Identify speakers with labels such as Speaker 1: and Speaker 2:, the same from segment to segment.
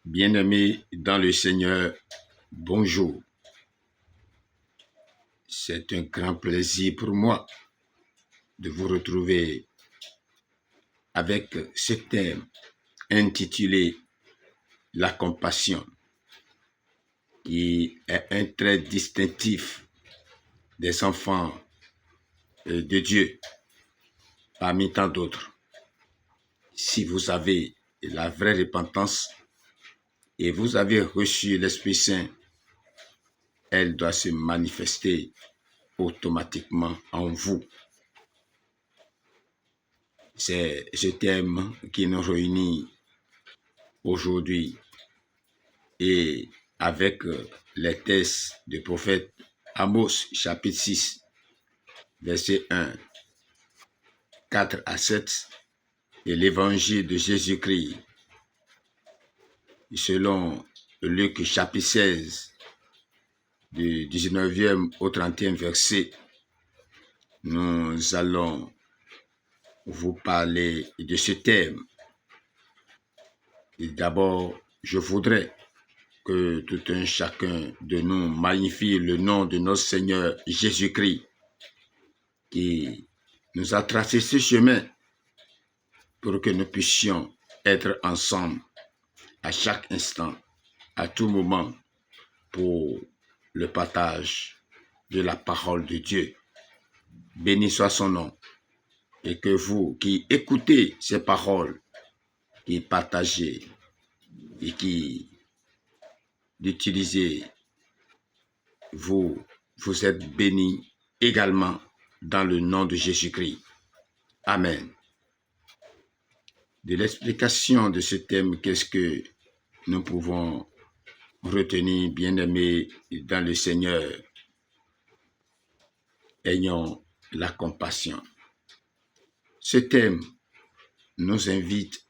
Speaker 1: Bien-aimés dans le Seigneur, bonjour. C'est un grand plaisir pour moi de vous retrouver avec ce thème intitulé La compassion, qui est un trait distinctif des enfants de Dieu parmi tant d'autres. Si vous avez la vraie repentance et vous avez reçu l'Esprit Saint, elle doit se manifester automatiquement en vous. C'est ce thème qui nous réunit aujourd'hui et avec les textes du prophète Amos, chapitre 6, verset 1, 4 à 7, et l'évangile de Jésus-Christ selon Luc, chapitre 16, du 19e au 30e verset. Nous allons vous parler de ce thème. Et d'abord, je voudrais que tout un chacun de nous magnifie le nom de notre Seigneur Jésus-Christ qui nous a tracé ce chemin pour que nous puissions être ensemble à chaque instant, à tout moment, pour le partage de la parole de Dieu. Béni soit son nom. Et que vous qui écoutez ces paroles, qui partagez et qui l'utilisez, vous êtes bénis également dans le nom de Jésus-Christ. Amen. De l'explication de ce thème, qu'est-ce que nous pouvons retenir, bien-aimés dans le Seigneur? Ayons la compassion. Ce thème nous invite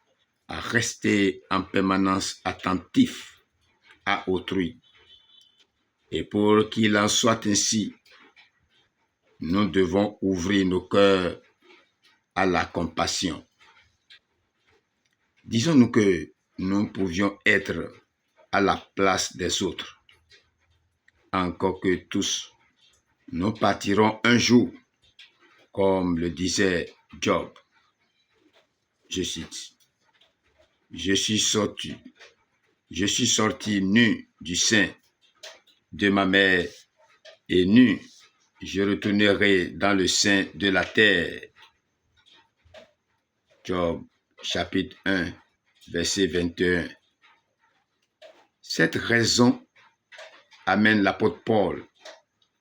Speaker 1: à rester en permanence attentifs à autrui. Et pour qu'il en soit ainsi, nous devons ouvrir nos cœurs à la compassion. Disons-nous que nous pouvions être à la place des autres. Encore que tous, nous partirons un jour, comme le disait Job. Je cite, « Je suis sorti nu du sein de ma mère, et nu, je retournerai dans le sein de la terre. » Job, chapitre 1, verset 21. Cette raison amène l'apôtre Paul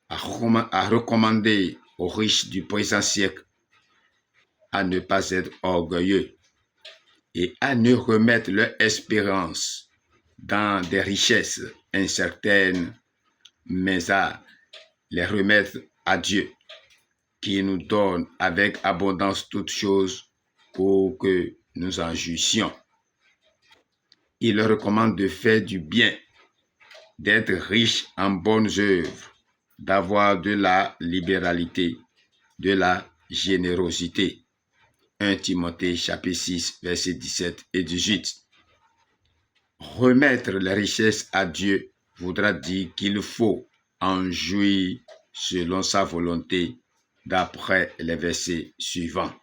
Speaker 1: à recommander aux riches du présent siècle à ne pas être orgueilleux et à ne remettre leur espérance dans des richesses incertaines, mais à les remettre à Dieu, qui nous donne avec abondance toutes choses pour que nous en jouissions. Il leur recommande de faire du bien, d'être riche en bonnes œuvres, d'avoir de la libéralité, de la générosité. 1 Timothée chapitre 6, versets 17 et 18. Remettre les richesses à Dieu voudra dire qu'il faut en jouir selon sa volonté, d'après les versets suivants.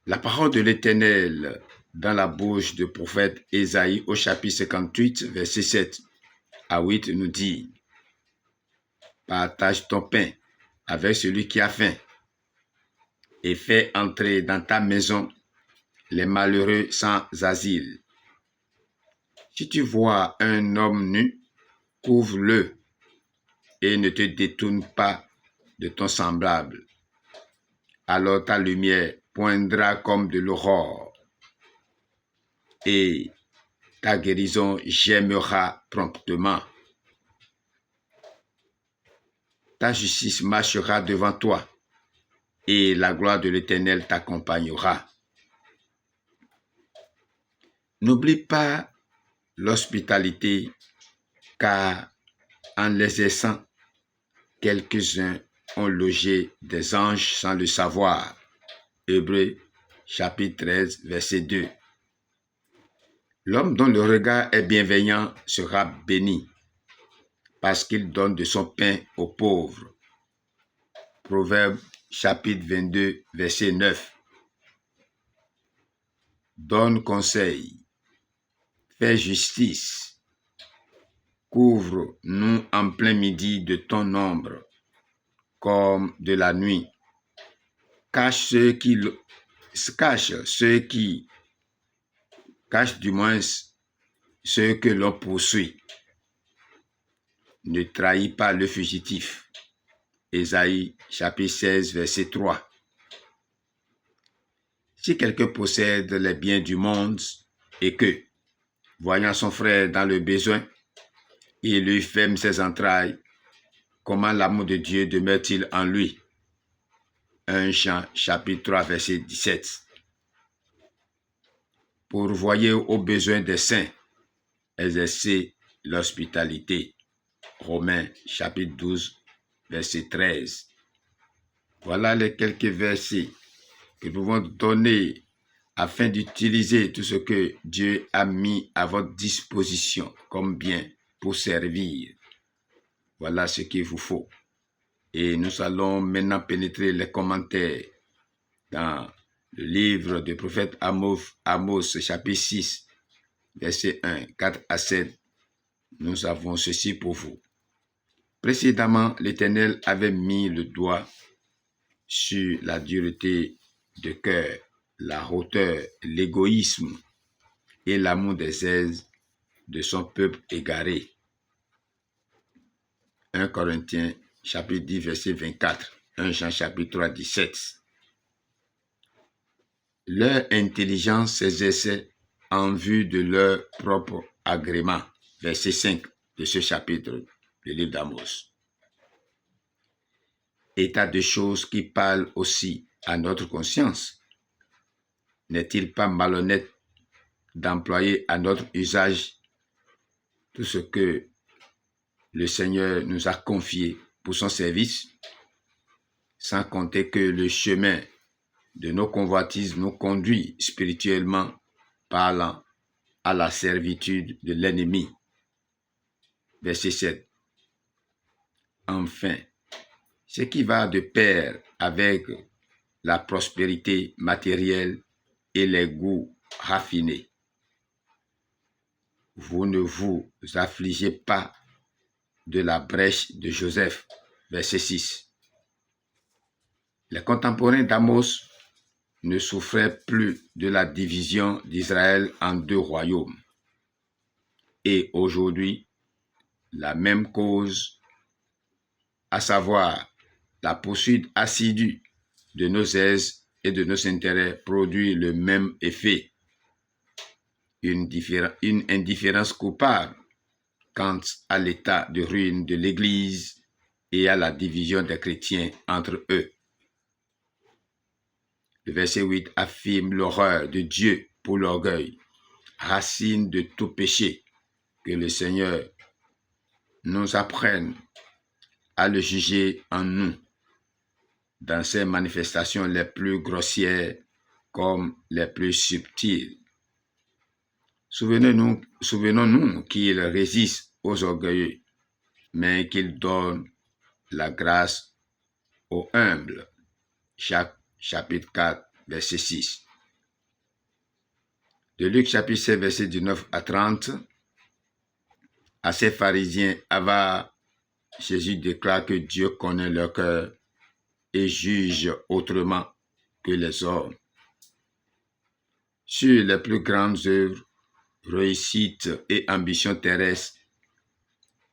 Speaker 1: La parole de l'Éternel dans la bouche du prophète Ésaïe au chapitre 58, verset 7 à 8 nous dit « Partage ton pain avec celui qui a faim et fais entrer dans ta maison les malheureux sans asile. Si tu vois un homme nu, couvre-le et ne te détourne pas de ton semblable. Alors ta lumière poindra comme de l'aurore et ta guérison germera promptement. Ta justice marchera devant toi et la gloire de l'Éternel t'accompagnera. » N'oublie pas l'hospitalité, car en l'exerçant, quelques-uns ont logé des anges sans le savoir. Hébreux chapitre 13, verset 2. L'homme dont le regard est bienveillant sera béni, parce qu'il donne de son pain aux pauvres. Proverbe chapitre 22, verset 9. Donne conseil, fais justice, couvre-nous en plein midi de ton ombre, comme de la nuit. Cache du moins ceux que l'on poursuit. Ne trahis pas le fugitif. Ésaïe chapitre 16, verset 3. Si quelqu'un possède les biens du monde et que, voyant son frère dans le besoin, il lui ferme ses entrailles, comment l'amour de Dieu demeure-t-il en lui? 1 Jean chapitre 3, verset 17. Pourvoyez aux besoins des saints, exercez l'hospitalité. Romains chapitre 12, verset 13. Voilà les quelques versets que nous pouvons donner afin d'utiliser tout ce que Dieu a mis à votre disposition comme bien pour servir. Voilà ce qu'il vous faut. Et nous allons maintenant pénétrer les commentaires dans le livre du prophète Amos, chapitre 6, verset 1, 4 à 7. Nous avons ceci pour vous. Précédemment, l'Éternel avait mis le doigt sur la dureté de cœur, la hauteur, l'égoïsme et l'amour des aises de son peuple égaré. 1 Corinthiens chapitre 10, verset 24, 1 Jean chapitre 3, 17. Leur intelligence s'exerçait en vue de leur propre agrément. Verset 5 de ce chapitre du livre d'Amos. État de choses qui parle aussi à notre conscience. N'est-il pas malhonnête d'employer à notre usage tout ce que le Seigneur nous a confié pour son service, sans compter que le chemin de nos convoitises nous conduit spirituellement parlant à la servitude de l'ennemi. Verset 7. Enfin, ce qui va de pair avec la prospérité matérielle et les goûts raffinés. Vous ne vous affligez pas de la brèche de Joseph. Verset 6. Les contemporains d'Amos ne souffraient plus de la division d'Israël en deux royaumes. Et aujourd'hui, la même cause, à savoir la poursuite assidue de nos aises et de nos intérêts, produit le même effet. Une indifférence coupable quant à l'état de ruine de l'Église et à la division des chrétiens entre eux. Le verset 8 affirme l'horreur de Dieu pour l'orgueil, racine de tout péché. Que le Seigneur nous apprenne à le juger en nous, dans ses manifestations les plus grossières comme les plus subtiles. Souvenons-nous qu'il résiste aux orgueilleux, mais qu'il donne la grâce aux humbles. Chapitre 4, verset 6. De Luc chapitre 7, verset 19 à 30, à ces pharisiens avares, Jésus déclare que Dieu connaît leur cœur et juge autrement que les hommes. Sur les plus grandes œuvres, réussites et ambitions terrestres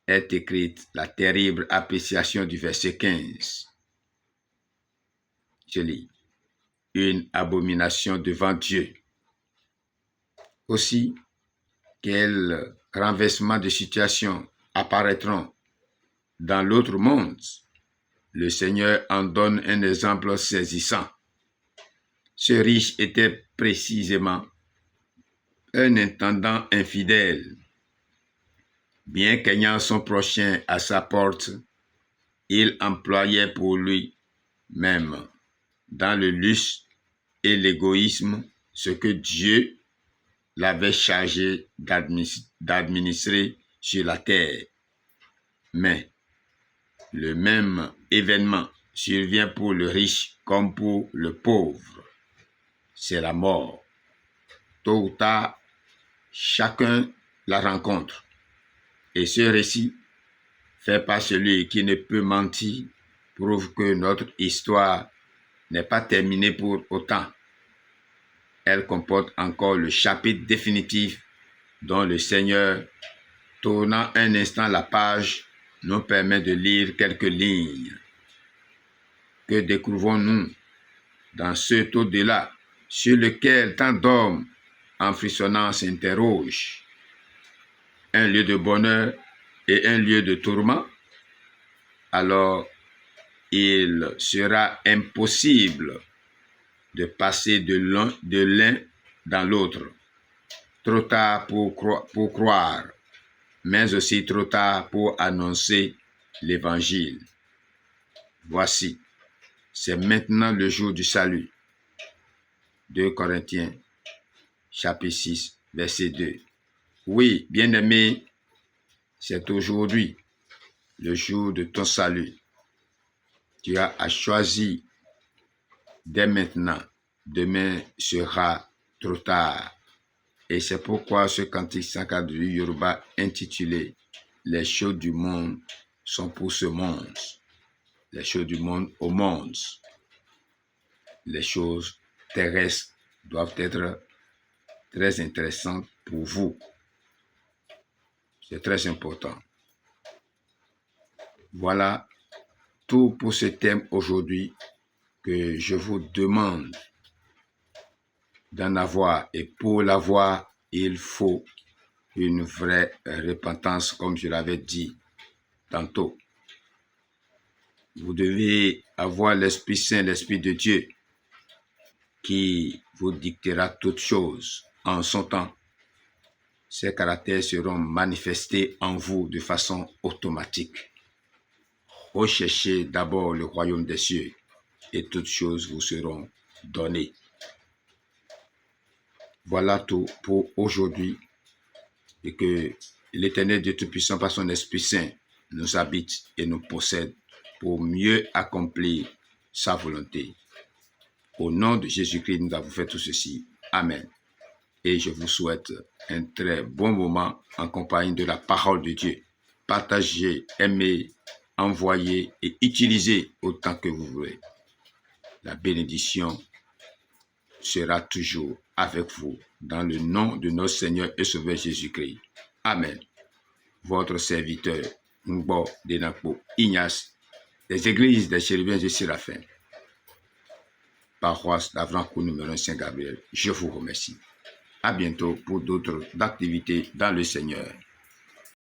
Speaker 1: est écrite la terrible appréciation du verset 15. Je lis. Une abomination devant Dieu. Aussi, quels renversements de situation apparaîtront dans l'autre monde? Le Seigneur en donne un exemple saisissant. Ce riche était précisément un intendant infidèle. Bien qu'ayant son prochain à sa porte, il employait pour lui-même, dans le luxe et l'égoïsme, ce que Dieu l'avait chargé d'administrer sur la terre. Mais le même événement survient pour le riche comme pour le pauvre. C'est la mort. Tôt ou tard, chacun la rencontre. Et ce récit, fait par celui qui ne peut mentir, prouve que notre histoire n'est pas terminée pour autant. Elle comporte encore le chapitre définitif dont le Seigneur, tournant un instant la page, nous permet de lire quelques lignes. Que découvrons-nous dans cet au-delà sur lequel tant d'hommes en frissonnant s'interrogent? Un lieu de bonheur et un lieu de tourment? Alors, il sera impossible de passer de l'un dans l'autre. Trop tard pour croire, mais aussi trop tard pour annoncer l'Évangile. Voici, c'est maintenant le jour du salut. 2 Corinthiens, chapitre 6, verset 2. Oui, bien-aimé, c'est aujourd'hui le jour de ton salut. Tu as choisi dès maintenant. Demain sera trop tard. Et c'est pourquoi ce cantique 104 du Yoruba intitulé « Les choses du monde sont pour ce monde ». Les choses du monde au monde. Les choses terrestres doivent être très intéressantes pour vous. C'est très important. Voilà tout pour ce thème aujourd'hui que je vous demande d'en avoir. Et pour l'avoir, il faut une vraie repentance, comme je l'avais dit tantôt. Vous devez avoir l'Esprit Saint, l'Esprit de Dieu, qui vous dictera toutes choses en son temps. Ces caractères seront manifestés en vous de façon automatique. Recherchez d'abord le royaume des cieux et toutes choses vous seront données. Voilà tout pour aujourd'hui et que l'Éternel Dieu Tout-Puissant par son Esprit Saint nous habite et nous possède pour mieux accomplir sa volonté. Au nom de Jésus-Christ, nous avons fait tout ceci. Amen. Et je vous souhaite un très bon moment en compagnie de la parole de Dieu. Partagez, aimez, envoyez et utilisez autant que vous voulez. La bénédiction sera toujours avec vous dans le nom de notre Seigneur et Sauveur Jésus-Christ. Amen. Votre serviteur, Ngbo Denakpo Ignace, des églises des Chérubins et Séraphins, paroisse d'Avrancourt numéro 1 Saint-Gabriel, je vous remercie. À bientôt pour d'autres activités dans le Seigneur.